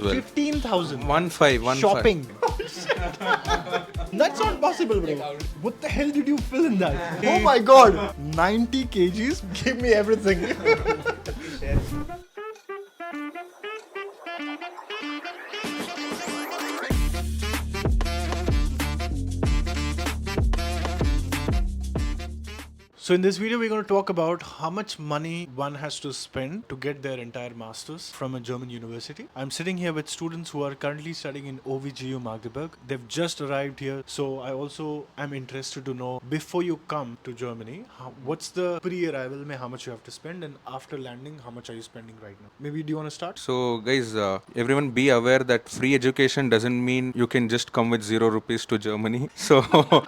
Well, 15,000. 15. Shopping. That's not possible, bro. What the hell did you fill in that? Oh my god. 90 kgs. Give me everything. So in this video, we're going to talk about how much money one has to spend to get their entire masters from a German university. I'm sitting here with students who are currently studying in OVGU Magdeburg. They've just arrived here, so I also am interested to know, before you come to Germany, what's the pre-arrival mein how much you have to spend, and after landing, how much are you spending right now? Maybe do you want to start? So, guys, everyone be aware that free education doesn't mean you can just come with 0 rupees to Germany. So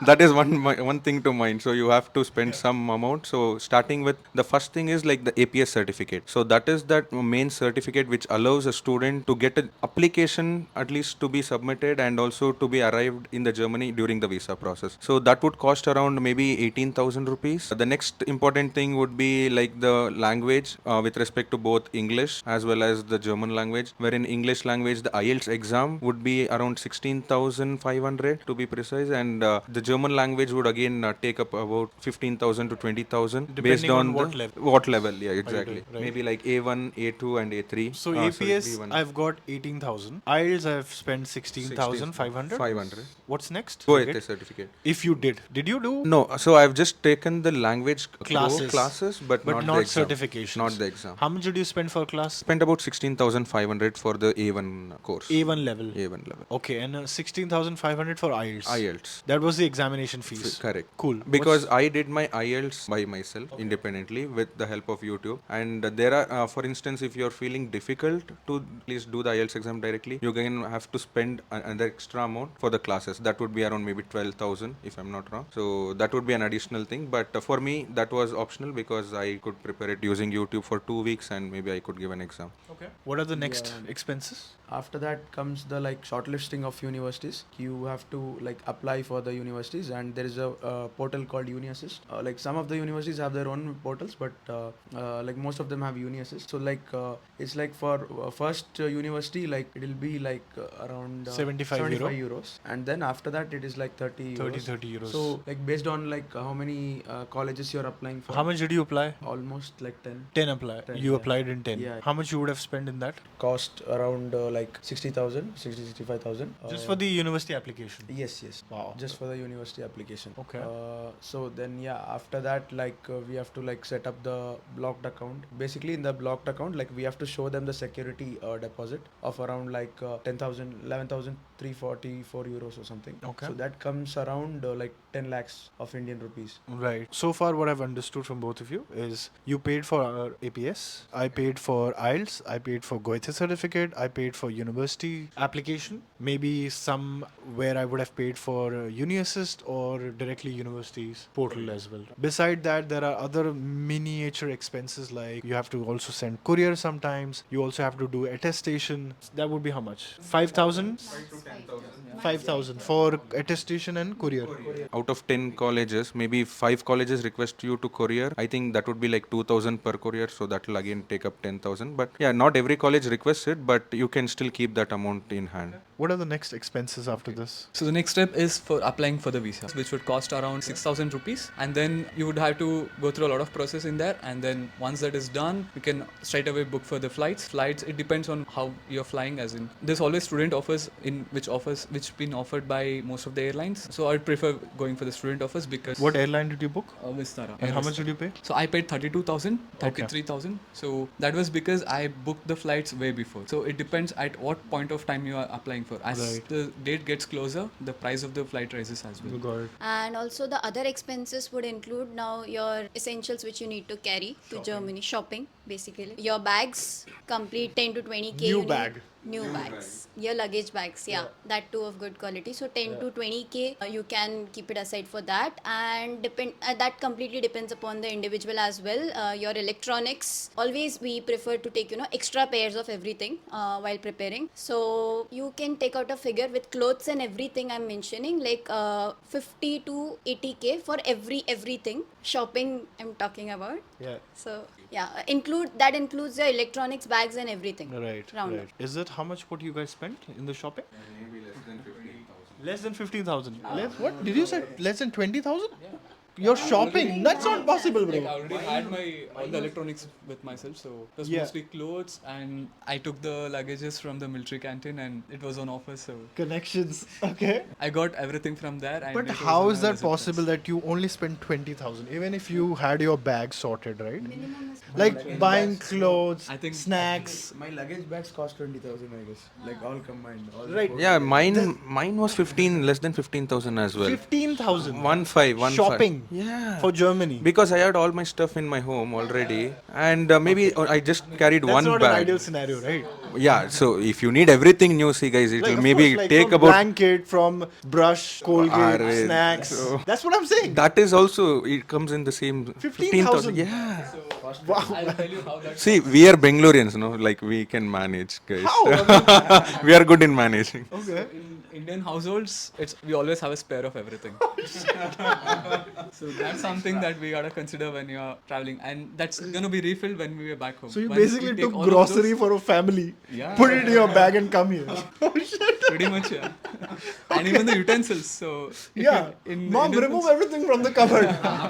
that is one thing to mind. So you have to spend some amount. So starting with the first thing is like the APS certificate. So that is that main certificate which allows a student to get an application at least to be submitted and also to be arrived in the Germany during the visa process. So that would cost around maybe 18,000 rupees. The next important thing would be like the language with respect to both English as well as the German language, where in English language the IELTS exam would be around 16,500 to be precise, and the German language would again take up about 15,000 to 20,000 based Depending on the what level. what level, yeah, exactly. doing, right? Maybe like A1, A2 and A3. So Sorry, APS, B1. I've got 18,000. IELTS, I've spent 16,500. 500. What's next? Goethe certificate. If you did you do? No, so I've just taken the language Classes. but not the exam. Certifications. Not the exam. How much did you spend for class? Spent about 16,500 for the A1 course. A1 level. A1 level. Okay, and 16,500 for IELTS. IELTS. That was the examination fees. Correct. Cool. Because I did my IELTS by myself independently with the help of YouTube. And there are, for instance, if you're feeling difficult to please do the IELTS exam directly, you can have to spend another extra amount for the classes. That would be around maybe 12,000 if I'm not wrong. So that would be an additional thing. But for me, that was optional because I could prepare it using YouTube for 2 weeks and maybe I could give an exam. Okay. What are the next expenses? After that comes the shortlisting of universities. You have to apply for the universities, and there is a portal called UniAssist. Some of the universities have their own portals, but most of them have UniAssist. So it's for first university it will be around 75 euros, and then after that it is 30 euros. So based on how many colleges you're applying for. How much did you apply? Almost 10. 10 apply. 10, You yeah. applied in 10. Yeah. How much you would have spent in that? Cost around 65,000. Just for the university application. Yes. Wow. Just for the university application. Okay. So then after that we have to set up the blocked account. Basically in the blocked account we have to show them the security deposit of around 11,344 euros or something. Okay. So that comes around 10 lakhs of Indian rupees. Right. So far, what I've understood from both of you is you paid for our APS, I paid for IELTS, I paid for Goethe certificate, I paid for university application, maybe some where I would have paid for UniAssist or directly university's portal as well. Beside that, there are other miniature expenses like you have to also send courier sometimes, you also have to do attestation. That would be how much? 5,000? 5,000 for attestation and courier. Out of 10 colleges, maybe 5 colleges request you to courier. I think that would be 2,000 per courier, so that will again take up 10,000. But yeah, not every college requests it, but you can still keep that amount in hand. What are the next expenses after this? So the next step is for applying for the visa, which would cost around 6,000 rupees, and then you would have to go through a lot of process in there, and then once that is done, you can straight away book for the flights. It depends on how you're flying, as in there's always student offers which been offered by most of the airlines. So I'd prefer going for the student offers because What airline did you book? Vistara. And how much did you pay? So I paid 32,000, 33,000. So that was because I booked the flights way before. So it depends at what point of time you are applying for. As Right. the date gets closer, the price of the flight rises as well. Got it. And also the other expenses would include now your essentials which you need to carry to Germany. Shopping, basically. Your bags, complete 10 to 20k. New you need- bag. New bags. Your luggage bags, yeah. That too of good quality. So 10 to 20k, you can keep it aside for that. And that completely depends upon the individual as well. Your electronics, always we prefer to take, extra pairs of everything while preparing. So you can take out a figure with clothes and everything I'm mentioning, 50 to 80k for everything. Shopping I'm talking about. Yeah. So includes your electronics bags and everything. Right. Round Right. Is it how much what you guys spent in the shopping? Maybe less than 15,000. Less than 15,000. What did you say? Less than 20,000? You're shopping. That's not possible, Like I bro. already had all the electronics with myself, so it was Yeah. mostly clothes, and I took the luggages from the military canteen, and it was on offer, so Connections. Okay. I got everything from there. And But it was how on is a that lesser possible price. that you only spent 20,000 even if you had your bag sorted, right? Minimum is Like luggage buying bags, clothes, I think- snacks. My luggage bags cost 20,000, I guess. Like all combined. All Right. four Yeah, together. mine was 15, less than 15,000 as well. 15,000. 1.5. Shopping. Yeah. For Germany. Because I had all my stuff in my home already, and maybe I just carried That's one not bag. an ideal scenario, right? Yeah, so if you need everything new, see guys, it Like, will of maybe course, like take from about. blanket, from brush, Colgate, Arre, snacks. so- That's what I'm saying. That is also, it comes in the same 15,000. Yeah. Wow. I'll tell you how that. See, we are Bengaloreans, no? Like we can manage, guys. How? I We are good in managing. mean, okay. In Indian households, we always have a spare of everything. So that's something that we gotta consider when you're traveling, and that's gonna be refilled when we are back home. So you Once we basically take took all of grocery those- for a family, Yeah. put it in your bag and come here. Oh shit. Pretty much, yeah. And even the utensils. So if Yeah. in Mom, Indian remove homes, everything from the cupboard.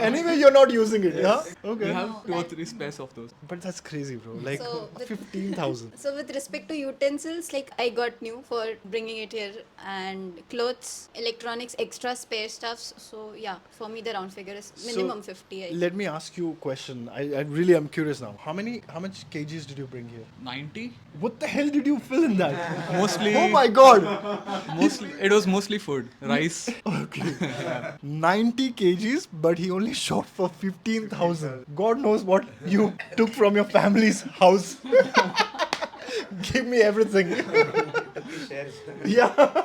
Anyway, you're not using it. Yeah. Okay. we have 2 or 3 spares of those. But that's crazy, bro. Like So with- 15,000. So with respect to utensils, like I got new for bringing it here, and clothes, electronics, extra spare stuffs. So yeah, for me the round figure is minimum 50. Let me ask you a question. I really am curious now. How much kgs did you bring here? 90? What the hell did you fill in that? Mostly, Oh my god. it was mostly food, rice. Okay. 90 kgs, but he only shopped for 15,000. God knows what you took from your family's house. Give me everything. Yeah.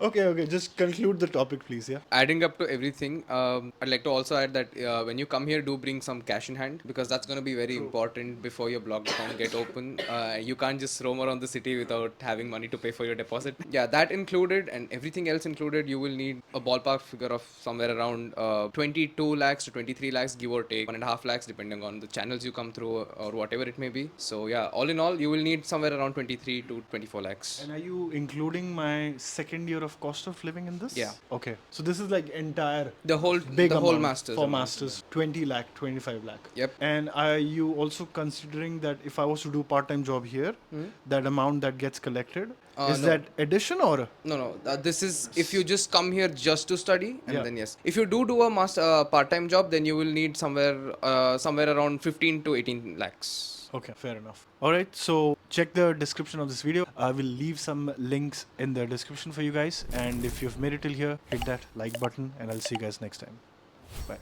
Okay. Just conclude the topic, please. Yeah. Adding up to everything, I'd like to also add that when you come here, do bring some cash in hand, because that's going to be very important before your blog account get open. You can't just roam around the city without having money to pay for your deposit. Yeah, that included, and everything else included, you will need a ballpark figure of somewhere around 22 lakhs to 23 lakhs, give or take 1.5 lakhs, depending on the channels you come through or whatever it may be. So yeah, all in all, you will need somewhere around 23 to 24 lakhs. And are you including my second year of cost of living in this? Yeah. Okay. So this is like entire The whole big the whole amount masters for amount. masters, 20 lakh, 25 lakh. Yep. And are you also considering that if I was to do part-time job here, that amount that gets collected, is No. that addition or? No. This is if you just come here just to study, and Yeah. then yes. If you do a master part-time job, then you will need somewhere around 15 to 18 lakhs. Okay, fair enough. All right, so check the description of this video. I will leave some links in the description for you guys. And if you've made it till here, hit that like button, and I'll see you guys next time. Bye.